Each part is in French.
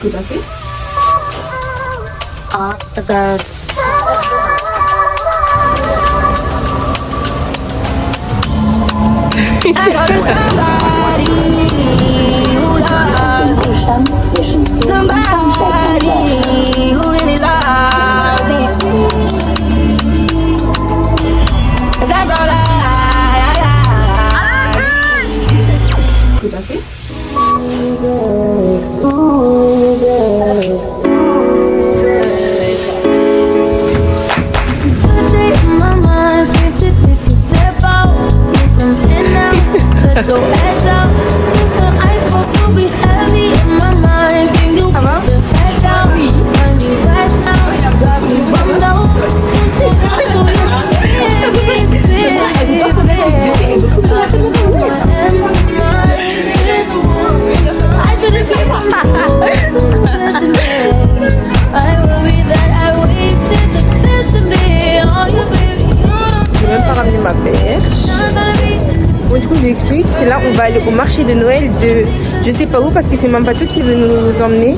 Tout à fait. Off the ghost. Zustand zwischen 10 und Bahnsteigkante. Tout à fait. So heads up, to some icebergs will be heavy in my mind. Can you put the head down? I need rest now. Got me bummed out. So I should've kept I will be that I wasted the best of me. Oh, you baby, you don't J'ai même pas ramené ma perche. Bon, du coup, je vous explique. C'est là, on va aller au marché de Noël de je sais pas où parce que c'est même pas tout qui veut nous emmener.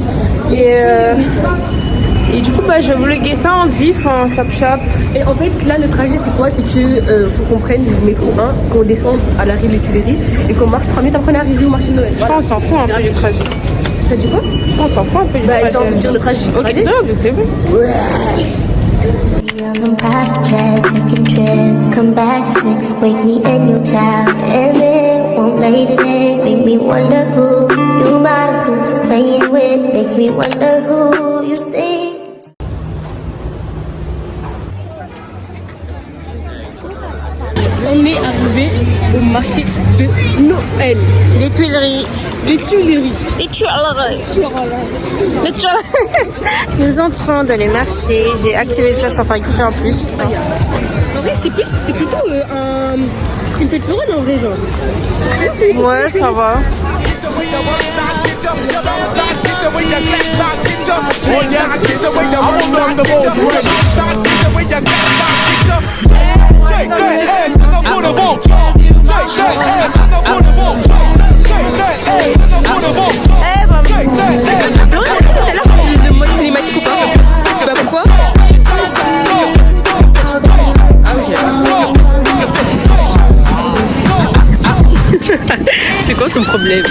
Et du coup, bah, je vais vlogger ça en vif, en chap-chap. Et en fait, là, le trajet, c'est quoi? C'est que faut qu'on prenne le métro 1, qu'on descende à l'arrêt de Tuileries et qu'on marche 3 minutes après on est arrivé au marché de Noël. Je pense qu'on s'en fout un peu du trajet. T'as dit quoi? Je pense qu'on s'en fout un peu du Bah, trajet. j'ai envie de dire le trajet. Ok, non, mais c'est bon. On private jets, taking trips, come back 6, wake me and your child, and then won't lay today, make me wonder who you might have been playing with, makes me wonder who you think. On est arrivé au marché de Noël. Les Tuileries. Les Tuileries. Les Tuileries. Les Tuileries. Nous entrons dans les marchés. J'ai activé le flash sans faire exprès en plus. En vrai, c'est plutôt une fête foraine en vrai, genre. Ouais, ça va. Le mode cinématique ou pas? Bah pourquoi? C'est quoi son problème?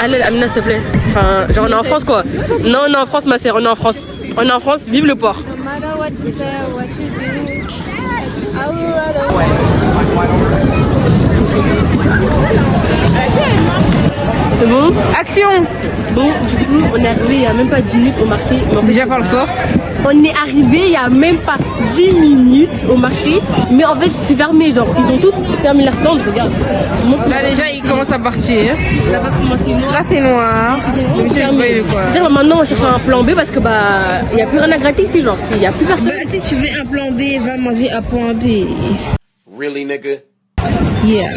Allez, Amina, s'il te plaît. Enfin, genre on est en France quoi. Non, on est en France, ma sœur, on est en France. On est en France, vive le port. C'est bon? Action. Bon, du coup, on est arrivé il y a même pas 10 minutes au marché. Déjà par le port. On est arrivé il y a même pas 10 minutes au marché, mais en fait c'est fermé, genre ils ont tous fermé leur stand, regarde. Là déjà ils commencent à partir. Là va commencer noir. Là c'est noir. Ils Donc, ont fermé. quoi. C'est-à-dire maintenant on cherche un plan B parce que bah il y a plus rien à gratter ici, genre il y a plus personne. Bah, si tu veux un plan B, va manger à point B. Really, nigga? Yeah.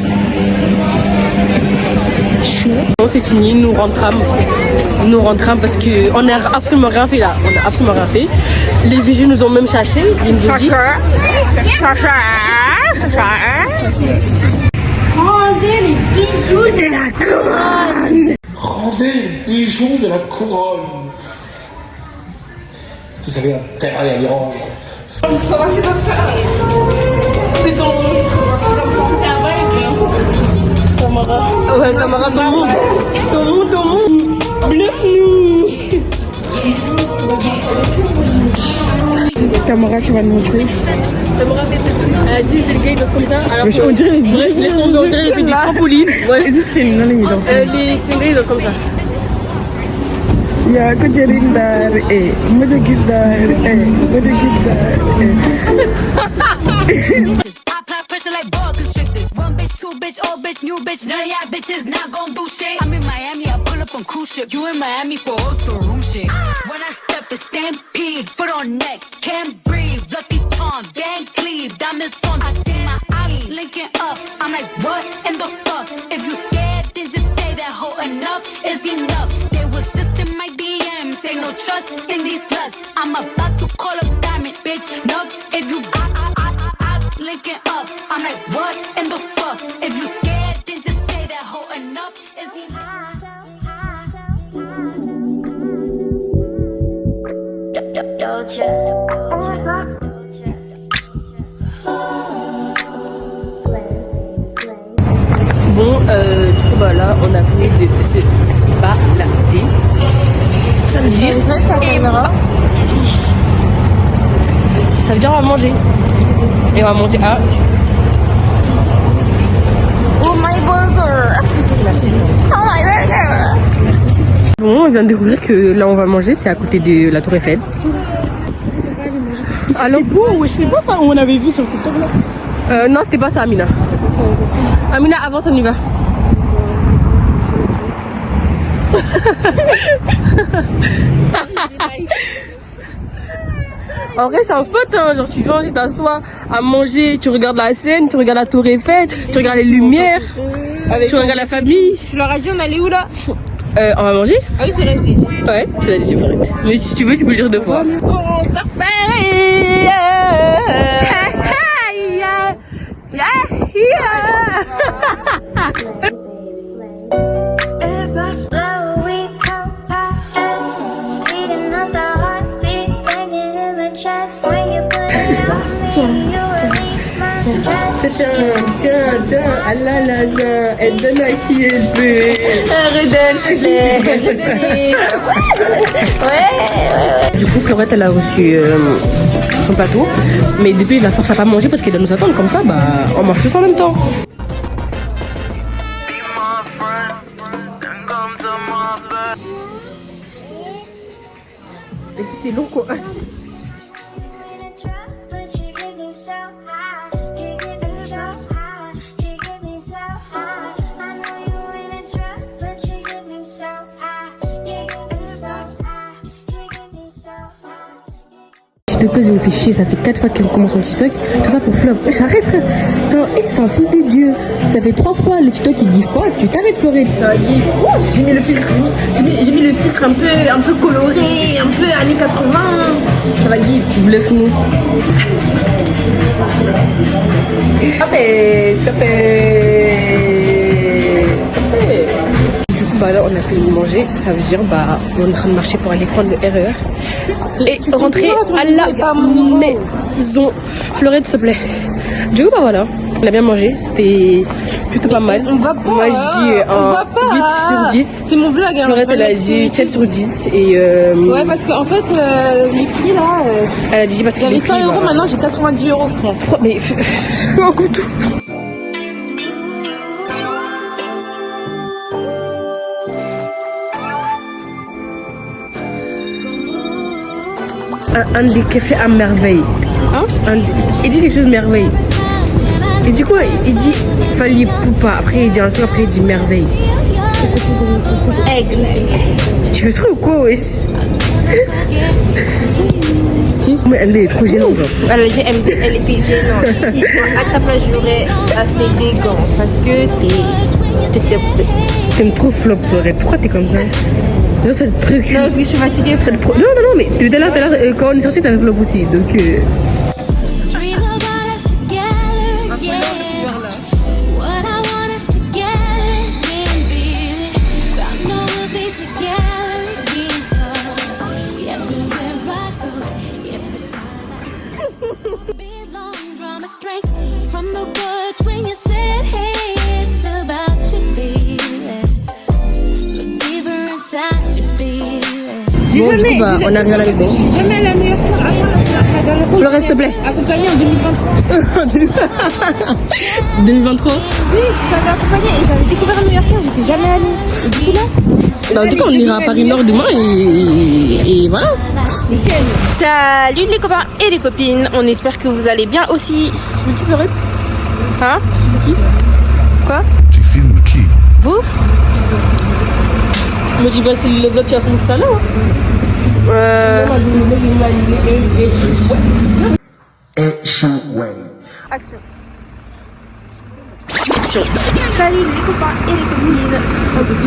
Bon, c'est fini, nous rentrons. Nous rentrons parce que on n'a absolument rien fait là. On a absolument rien fait. Les vigiles nous ont même cherché. Ils nous ont dit. Rendez les bijoux de la couronne. Rendez les bijoux de la couronne. Vous avez intérêt à les rendre. C'est ton Tamara. Ouais, Tamara, ton monde. Bluffe-nous. Tamara, tu vas nous montrer. Tamara, elle a dit c'est le gars il danse comme ça. Alors on dirait il fait du trampoline. Ouais. C'est une non, les dansent. Les Sénégalais ils dansent comme ça. Ya ko jëriñ daar ma jógit daar ma jógit daar I pop pressure like boa constrictors. One bitch, two bitch, old bitch, new bitch. None of y'all bitches not gon' do shit. I'm in Miami, I pull up on cruise ship. You in Miami for also room shit. When I step, it's stampede. Foot on neck, can't breathe. Lucky charm, Van Cleave, diamonds on. I see my eyes linking up. I'm like, what in the fuck? If you scared, then just say that hoe enough is enough. They was just in my DMs. Ain't no trust in these sluts. I'm about to call a diamond, bitch. Nug, if you linking up. I'm like, what in the fuck? If you scared, then just say that hoe enough is enough. Bon, du coup, bah là, on a fini de se balader. Ça veut dire. Ça veut dire on va manger. Et on va manger à. Oh my burger. Merci. Oh my burger. Merci. Bon, on vient de découvrir que là, on va manger, c'est à côté de la Tour Eiffel. Alors, c'est beau, ouais, c'est pas ça on avait vu sur TikTok là. Non, c'était pas ça, Amina. Amina, avance, on y va. En vrai, c'est un spot, hein. Genre, tu viens, tu t'assois à manger, tu regardes la scène, tu regardes la Tour Eiffel, tu regardes les lumières, tu regardes la famille. Tu leur as dit, on allait où là? On va manger? Ah oui, c'est vrai, je l'ai dit. Ouais, tu l'as dit, arrête. Mais si tu veux, tu peux le dire 2 fois. On sort Paris. Slowly compass, speeding up the heartbeat, banging in my chest. When you put it on me, you relieve my stress. Tiens, elle a l'argent, elle donne à qui elle veut. Du coup, Florette, elle a reçu son plateau, mais depuis, il la force à pas manger parce qu'elle doit nous attendre comme ça, bah, on mange tous en même temps. Et puis c'est long quoi. But you get me so high, you get me so high, you get me so high. I know you're in a trap, but you get me so high, you get me so high, you get me so high. S'il te plaît, je me fais chier, ça fait 4 fois qu'elle recommence son TikTok, tout ça pour flop. Ça arrête frère, c'est un signe de Dieu. Ça fait 3 fois le TikTok qui give pas, tu t'arrêtes Florette. Ça va give. Oh, j'ai mis le filtre, j'ai mis le filtre un peu coloré, un peu années 80. Ça va give. Bluffe-nous. Stop it. Du coup, bah là, on a fini de manger. Ça veut dire, bah, on est en train de marcher pour aller prendre le RER et rentrer à la maison. Florette, s'il te plaît. Du coup, bah voilà. On a bien mangé. C'était plutôt pas mal. On va pas. Moi, j'ai un 8 sur 10. C'est mon vlog. Hein, Florette, elle a dit 7 sur 10. Et ouais, parce qu'en fait, les prix là. elle a dit parce que J'avais les prix, 100 euros, bah, maintenant j'ai 90 euros, frère. mais on coupe tout. Un des cafés à merveille. Hein? Il dit quelque chose de merveille. Et du coup, il dit Fali Poupa. Après, il dit un truc, après, il dit merveille. Aigle. Tu veux trop ou quoi, wesh? Mais elle est trop gênante. Elle était gênante. À ta place, j'aurais acheté des gants parce que t'es T'aimes trop flop, Florette. Pourquoi t'es comme ça? Non, ça te préoccupe. Non, parce que je suis fatiguée. Non, mais tout à l'heure, quand on est sorti, t'avais flop aussi. Donc. Dream about us together, yeah. What I want us together, yeah, baby. I know we'll be together because everywhere I go, every smile I belong, draw my strength from the words when you said, hey, it's about you, baby. Look deeper inside you, baby. Bon, du coup, bah, on arrive à la maison. Jamais à la New York. Florette, s'il te plaît. Accompagnée en 2023. 2023. Oui, j'avais accompagné et j'avais découvert New York, j'étais jamais allée. Et du coup là. Bah, en tout cas, on ira à Paris Nord demain et voilà. Salut les copains et les copines, on espère que vous allez bien aussi. Tu veux qui, Florette? Hein? C'est qui? Quoi? Tu filmes qui? Vous? Me dis, bah, c'est les autres qui a fait ça là. Action. Salut les copains et les copines.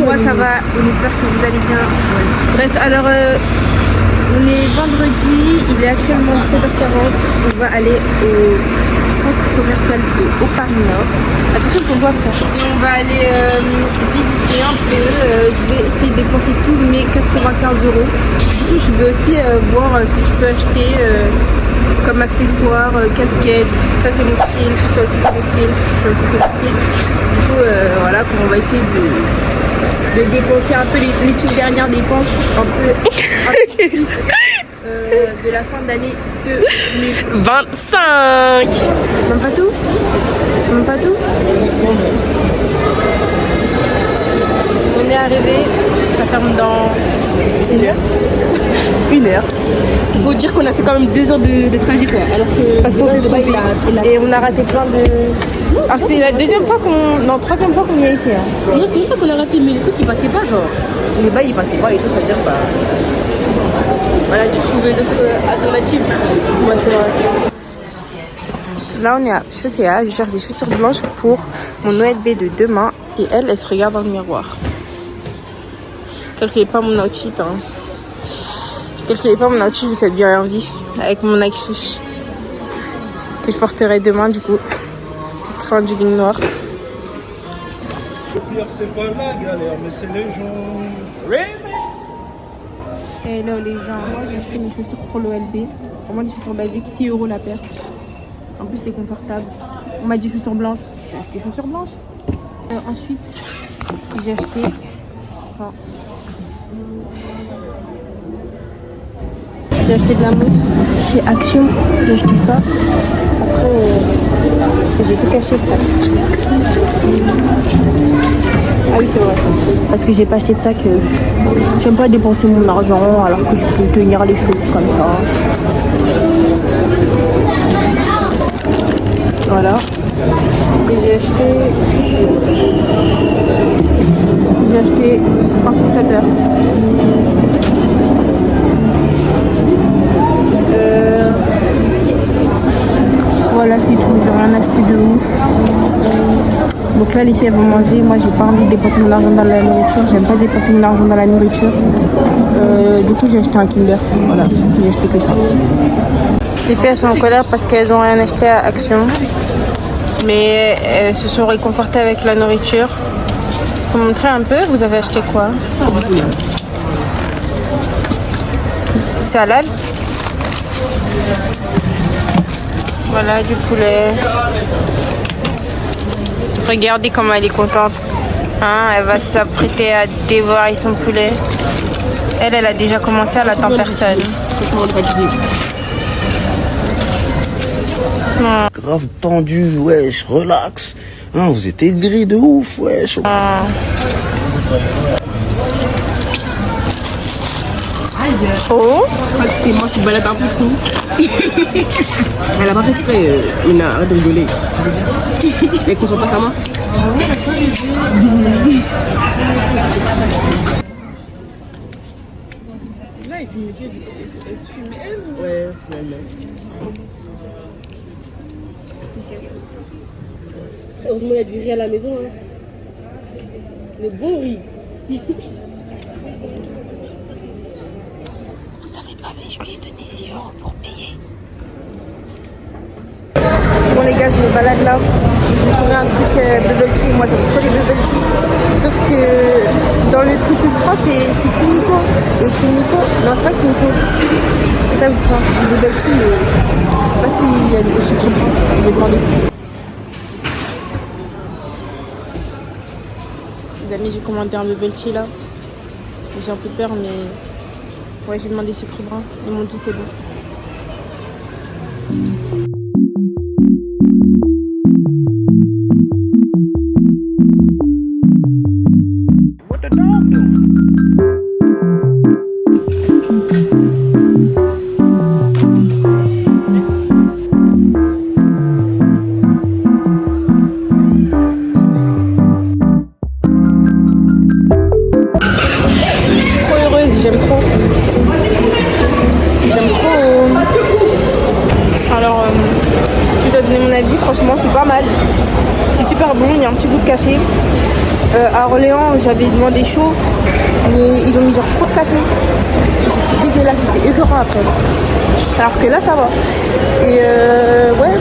Moi ça va, on espère que vous allez bien. Bref, alors On est vendredi, il est actuellement 17h40. On va aller au centre commercial de Haut-Paris-Nord. Attention qu'on doit faire. Et on va aller visiter un peu. Je vais essayer de dépenser tous mes 95 €. Du coup, je vais aussi voir ce que je peux acheter comme accessoires, casquettes. Ça c'est mon style, ça aussi c'est mon style, ça aussi c'est mon style. Du coup, voilà, on va essayer de dépenser un peu les toutes dernières dépenses un peu de la fin d'année 2025. Mam Fatou? Mam Fatou? On est arrivé, ça ferme dans 1 heure. 1 heure. Il faut dire qu'on a fait quand même 2 heures de trajet quoi. Alors que Parce qu'on s'est trompé et on a raté plein de... Ah, c'est la troisième fois qu'on est ici. Hein. non, c'est même pas qu'on a raté, mais les trucs ils passaient pas genre. Les bails ils passaient pas et tout, ça veut dire bah. Voilà, tu trouvais d'autres alternatives. Ouais, c'est vrai. Là on est à Chaussea, je cherche des chaussures blanches pour mon OLB de demain et elle se regarde dans le miroir. Calculez pas mon outfit hein. Calculez pas mon outfit, je me suis bien envie avec mon Nike Swoosh que je porterai demain du coup. Parce qu'il faut un jogging noir. Le pire c'est pas la galère mais c'est les gens. Hello les gens, moi j'ai acheté mes chaussures pour l'OLB. Vraiment des chaussures basiques, 6 € la paire. En plus c'est confortable. On m'a dit chaussures blanches, j'ai acheté chaussures blanches. Ensuite j'ai acheté... Enfin, j'ai acheté de la mousse chez Action, j'ai acheté ça. Après j'ai tout caché. Ah oui c'est vrai. Parce que j'ai pas acheté de sac. J'aime pas dépenser mon argent alors que je peux tenir les choses comme ça. Voilà. Et j'ai acheté un fixateur. Voilà c'est tout, j'ai rien acheté de ouf. Donc là les filles elles vont manger, moi j'ai pas envie de dépenser mon argent dans la nourriture, j'aime pas dépenser mon argent dans la nourriture. Du coup j'ai acheté un Kinder, voilà, j'ai acheté que ça. Les filles elles sont en colère parce qu'elles ont rien acheté à Action. Mais elles se sont réconfortées avec la nourriture. Faut montrer un peu, vous avez acheté quoi? C'est halal? Voilà du poulet. Regardez comment elle est contente. Hein, elle va s'apprêter à dévorer son poulet. Elle a déjà commencé, elle attend personne. Grave tendu, wesh, relax. Hein, vous êtes aigris de ouf, wesh. Oh, Tes mains se baladent un peu trop. Elle a pas fait exprès, Mina, arrête de rigoler. Elle comprend pas sa main. Là, il filme les filles, elle se filme elle. Ouais, elle se filme elle. Heureusement, il y a du riz à la maison. Hein. Le bon riz. Vous savez pas, mais je lui ai donné 6 € pour payer. bon les gars, je me balade là. J'ai trouvé un truc bubble tea. Moi j'aime trop les bubble tea. Sauf que dans le truc que je prends, c'est Kimiko. Et Kimiko, non, c'est pas Kimiko. Et là, je trouve un bubble tea, mais je sais pas s'il y a du sucre blanc. Je vais demander. Les amis, j'ai commandé un bubble tea là. J'ai un peu peur, mais ouais, j'ai demandé sucre brun. Ils m'ont dit c'est bon. What the dog doing? J'aime trop. Alors, je dois donner mon avis. Franchement, c'est pas mal. C'est super bon. Il y a un petit goût de café. À Orléans, j'avais demandé chaud, mais ils ont mis genre trop de café. Et c'était dégueulasse, c'était écœurant après. Alors que là, ça va. Et ouais,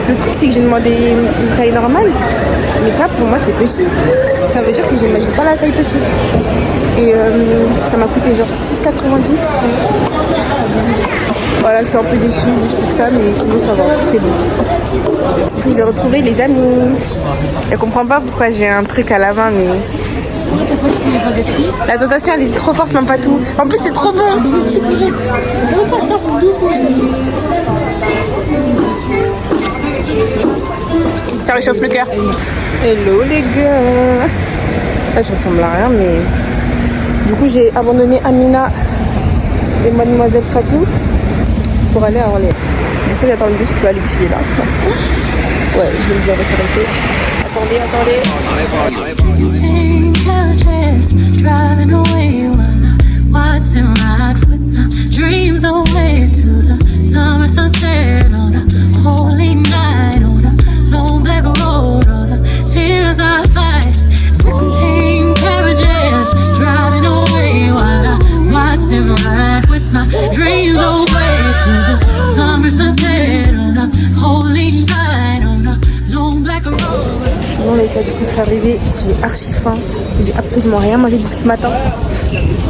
le truc c'est que j'ai demandé une taille normale, mais ça pour moi c'est petit. Ça veut dire que j'imagine pas la taille petite. Et ça m'a coûté genre 6,90. Voilà, je suis un peu déçue juste pour ça, mais sinon ça va, c'est bon. Puis j'ai retrouvé les amis. Elle comprend pas pourquoi j'ai un truc à la main, mais... La dotation elle est trop forte, même pas tout. En plus c'est trop bon. Ça réchauffe le cœur. Hello les gars. Là je ressemble à rien, mais du coup j'ai abandonné Amina et mademoiselle Fatou pour aller à Orléans. Du coup j'attends le bus pour aller bus là. Ouais, je vais le dire de s'arrêter. Attendez. 16 carriages driving away while I watch them ride with my dreams away to the summer sunset on a holy night on a long black road. All the tears I fight. 16 carriages driving away while I watch them ride with my dreams away to the summer sunset on a holy night on a long black road. Bon les gars, du coup je suis arrivée, j'ai archi faim, j'ai absolument rien mangé depuis ce matin.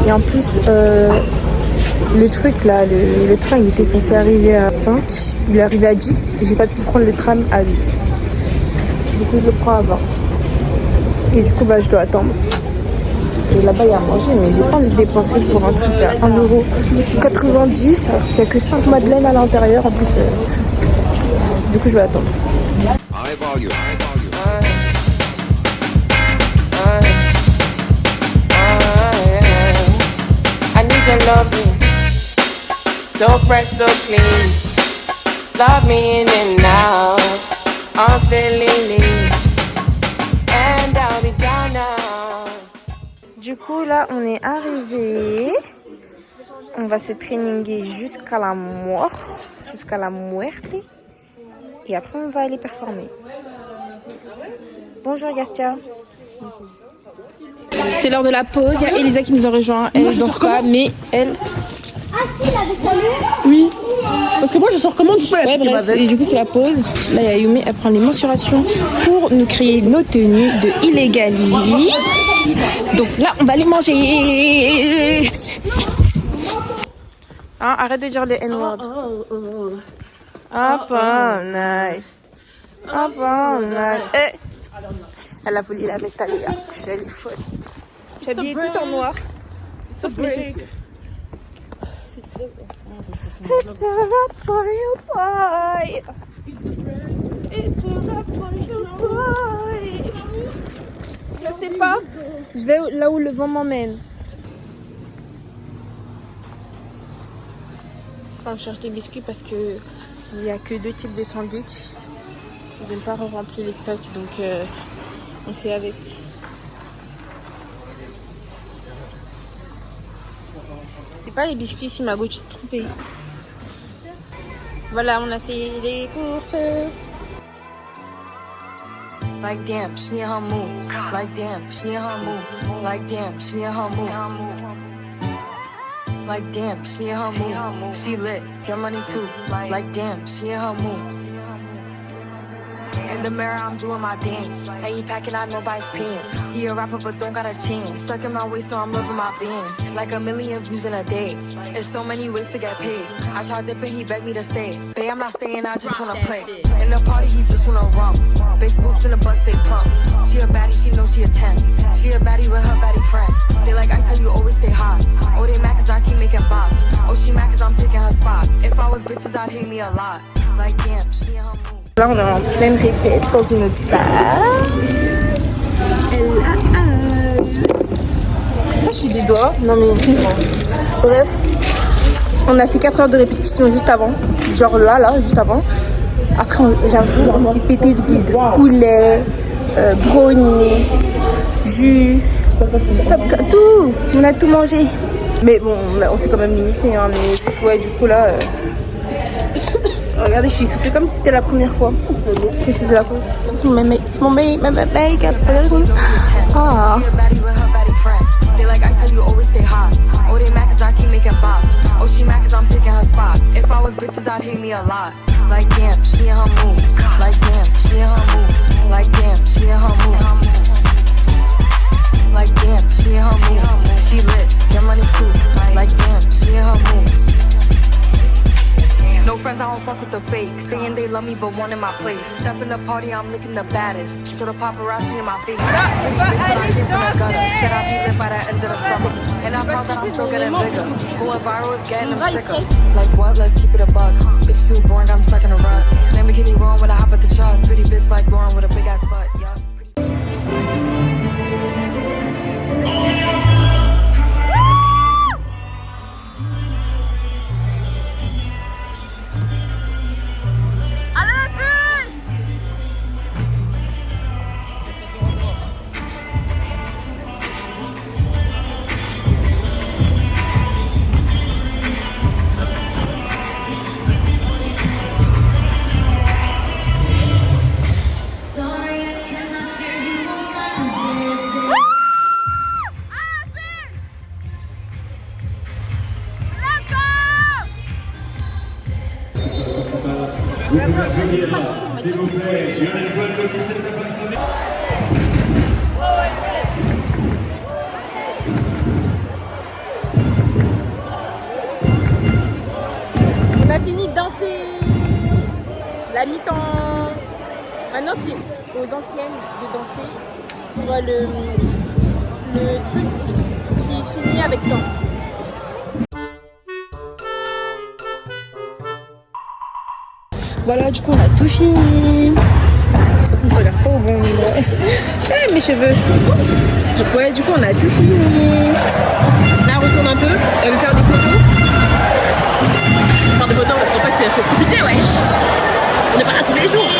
Et en plus le truc là, le train il était censé arriver à 5, il est arrivé à 10 et j'ai pas pu prendre le tram à 8. Du coup je le prends à 20. Et du coup bah je dois attendre. Et là-bas il y a à manger, mais j'ai pas envie de dépenser pour un truc à 1,90€ alors qu'il y a que 5 madeleines à l'intérieur en plus. Du coup je vais attendre. I need to love you, so fresh, so clean. Love me in and out, I'm feeling lean, and I'll be down now. Du coup là on est arrivé. On va se traininger jusqu'à la mort, jusqu'à la muerte. Et après on va aller performer. Bonjour Gastia. C'est l'heure de la pause. Il y a Elisa qui nous a rejoint. Elle danse pas, mais elle. Ah si, la veste. Oui. Parce que moi je sors comment du coup ouais, bref. Et du coup c'est la pause. Là il y a Yumi, elle prend les mensurations pour nous créer nos tenues de Illégali. Donc là on va les manger. Hein, arrête de dire les N-words. Hop on night. Hop on night. Eh. Elle a volé la veste à Léa. Elle est folle. Je suis habillée tout en noir. Sauf mes cheveux. It's a rap for you, boy. It's a rap for you, boy. Je sais pas. Je vais là où le vent m'emmène. On cherche des biscuits parce que il n'y a que 2 types de sandwich. Ils n'ont pas rempli les stocks, donc on fait avec. C'est pas les biscuits ici, ma gauche, je suis trompée. Voilà, on a fait les courses. Like damn, she in her mood. Like damn, she in her mood. Like damn, she in her mood. Like damn, she in her mood. She lit, get money too. Like damn, she in her mood. In the mirror, I'm doing my dance. Ain't he packing out nobody's pants. He a rapper, but don't got a chance. Sucking my waist, so I'm loving my bands. Like 1 million views in a day. There's so many ways to get paid. I tried dipping, he begged me to stay. Babe, I'm not staying, I just wanna play. In the party, he just wanna rump. Big boobs in the butt, stay plump. She a baddie, she knows she a 10. She a baddie with her baddie friend. They like ice, how you always stay hot. Oh, they mad cause I keep making bops. Oh, she mad cause I'm taking her spot. If I was bitches, I'd hate me a lot. Like damn, she in her mood. Là, on est en pleine répète dans une autre salle. Je suis des doigts. Non mais. Bref. On a fait 4 heures de répétition juste avant. Genre là, juste avant. Après, j'avoue, on s'est pété de bide. Poulet, brownie, jus, tout. On a tout mangé. Mais bon, on s'est quand même limité. Hein, mais ouais, du coup là. Regardez, je suis soufflée comme si c'était la première fois. Que c'est de la première fois. C'est mon make. Ah. I was bitches, I'd hate me a lot. Like damn, she in her mood. Like damn, she in her mood. Like damn, she in her mood. Like damn, she in her mood. She lit, get money too. Like damn, she in her mood. No friends, I don't fuck with the fake. Saying they love me, but one in my place. Step in the party, I'm looking the baddest. So the paparazzi in my face. Pretty bitch, but I came from the gutter. Said I'll be lit by the end of the summer. And I found that I'm still getting bigger. Going viral is getting them sicker. Like what? Let's keep it a buck. Bitch too boring, I'm stuck in a rut. Lamborghini roaring when I hop at the truck. Pretty bitch like Lauren with a big ass butt. Yeah. S'il vous plaît, il y a une étoile qui s'est sélectionnée. On a fini de danser la mi-temps. Maintenant, c'est aux anciennes de danser pour le truc qui finit avec temps. Voilà, du coup on a tout fini. Je regarde pas au bon endroit. Eh, mes cheveux. Donc ouais, du coup on a tout fini. Là on retourne un peu, elle veut faire des photos. Faire des photos parce qu'en fait il faut profiter, ouais. On n'est pas là tous les jours.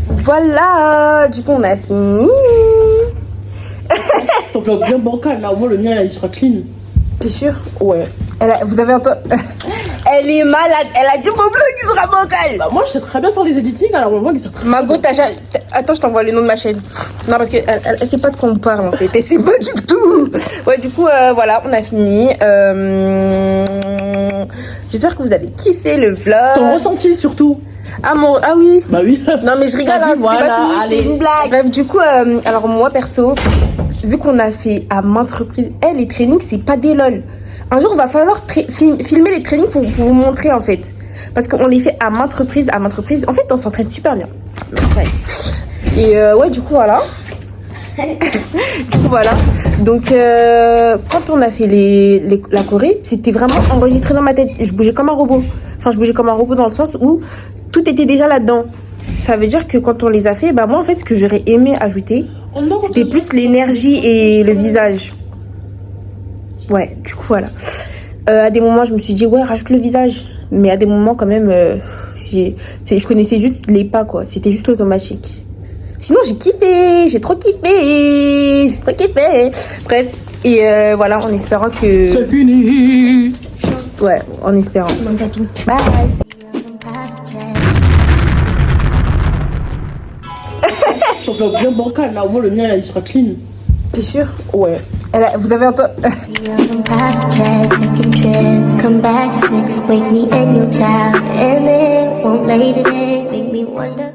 Voilà, du coup on a fini. Ton vlog bien bancal, là au moins le mien il sera clean. T'es sûr? Ouais. Vous avez un peu... Elle est malade. Elle a dit mon vlog il sera bancal. Bah moi je sais très bien faire les editings, alors mon vlog il sera très Mago, attends, je t'envoie le nom de ma chaîne. Non, parce qu'elle elle sait pas de quoi on parle en fait. Elle sait pas du tout. Ouais, du coup, voilà, on a fini. J'espère que vous avez kiffé le vlog. Ton ressenti surtout. Ah oui. Bah oui. Non mais je rigole, hein, c'était voilà, pas fini, c'était une blague. Bref, du coup, alors moi perso, vu qu'on a fait à maintes reprises, les trainings c'est pas des lol. Un jour, il va falloir filmer les trainings pour vous montrer, en fait. Parce qu'on les fait à maintes reprises, En fait, on s'entraîne super bien. Et ouais, du coup, voilà. Donc, quand on a fait la Corée, c'était vraiment enregistré dans ma tête. Je bougeais comme un robot. Enfin, je bougeais comme un robot dans le sens où tout était déjà là-dedans. Ça veut dire que quand on les a fait, bah moi, en fait, ce que j'aurais aimé ajouter, c'était plus l'énergie et le visage. Ouais, du coup, voilà. À des moments, je me suis dit, ouais, rajoute le visage. Mais à des moments, quand même, je connaissais juste les pas, quoi. C'était juste automatique. Sinon, j'ai kiffé. J'ai trop kiffé. Bref. Et voilà, en espérant que... C'est fini. Ouais, en espérant. Bye. Ton vlog bien bancal, là au moins le mien il sera clean. T'es sûr? Ouais. Vous avez un peu... Come back at 6, wake me and your child, and then won't lay today, make me wonder.